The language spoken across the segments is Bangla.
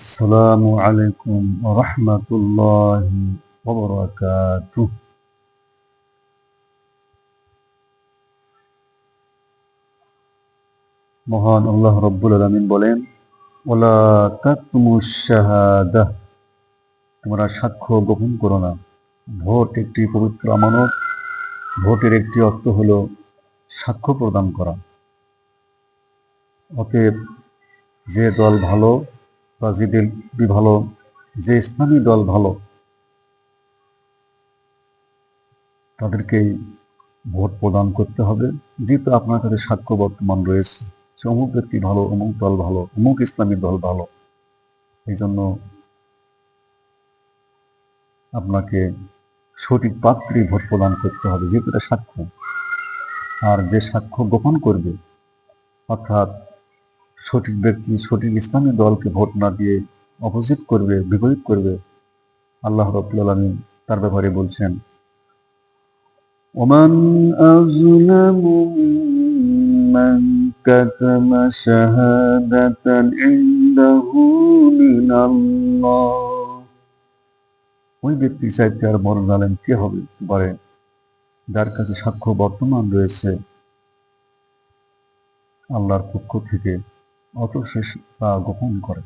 আসসালামু আলাইকুম ওয়া রাহমাতুল্লাহি ওয়া বারাকাতুহু। মহান আল্লাহ রাব্বুল আলামিন বলেন, ওয়ালা তাকতুমুশ শাহাদাহ, তোমরা সাক্ষ্য গোপন করো না। ভোট একটি পবিত্র আমানত। ভোটের একটি অর্থ হলো সাক্ষ্য প্রদান করা। অতএব যে দল ভালো বা যে দল ভালো, যে ইসলামী দল ভালো, তাদেরকেই ভোট প্রদান করতে হবে। যেহেতু আপনার কাছে সাক্ষ্য বর্তমান রয়েছে যে অমুক ব্যক্তি ভালো, অমুক দল ভালো, অমুক ইসলামী দল ভালো, এই জন্য আপনাকে সঠিক পাত্রে ভোট প্রদান করতে হবে, যেহেতু এটা সাক্ষ্য। আর যে সাক্ষ্য গোপন করবে, অর্থাৎ সঠিক ব্যক্তি সঠিক ইসলামী দলকে ভোট না দিয়ে অপোজিট করবে, বিপরীত করবে, আল্লাহ রাব্বুল আলামিন তার ব্যাপারে বলছেন, ওমান আযলামু মিম্মান কাতামা শাহাদাতান ইনদাহু মিনাল্লাহ। ওই ব্যক্তির চাইতে আর বড় জালেম কে হবে পারে, যার কাছে সাক্ষ্য বর্তমান রয়েছে আল্লাহর পক্ষ থেকে, অথচ সে তা গোপন করে।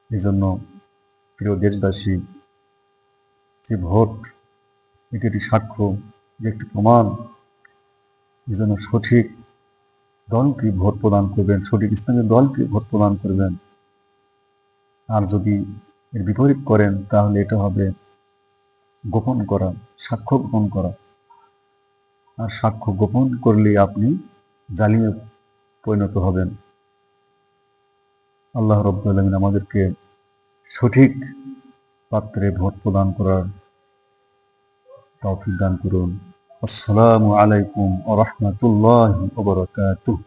এই জন্য প্রিয় দেশবাসী, যে ভোট এটি একটি সাক্ষ্য, যে একটি প্রমাণ। এই জন্য সঠিক দলকে ভোট প্রদান করবেন, সঠিক ইসলামের দলকে ভোট প্রদান করবেন। আর যদি এর বিপরীত করেন, তাহলে এটা হবে গোপন করা, সাক্ষ্য গোপন করা। আর সাক্ষ্য গোপন করলে আপনি জালিমে পরিণত হবেন। আল্লাহ রাব্বুল আলামিন আমাদেরকে সঠিক পাত্রে ভোট প্রদান করার তৌফিক দান করুন। আসসালামু আলাইকুম ওয়া রাহমাতুল্লাহি ওয়া বারাকাতুহু।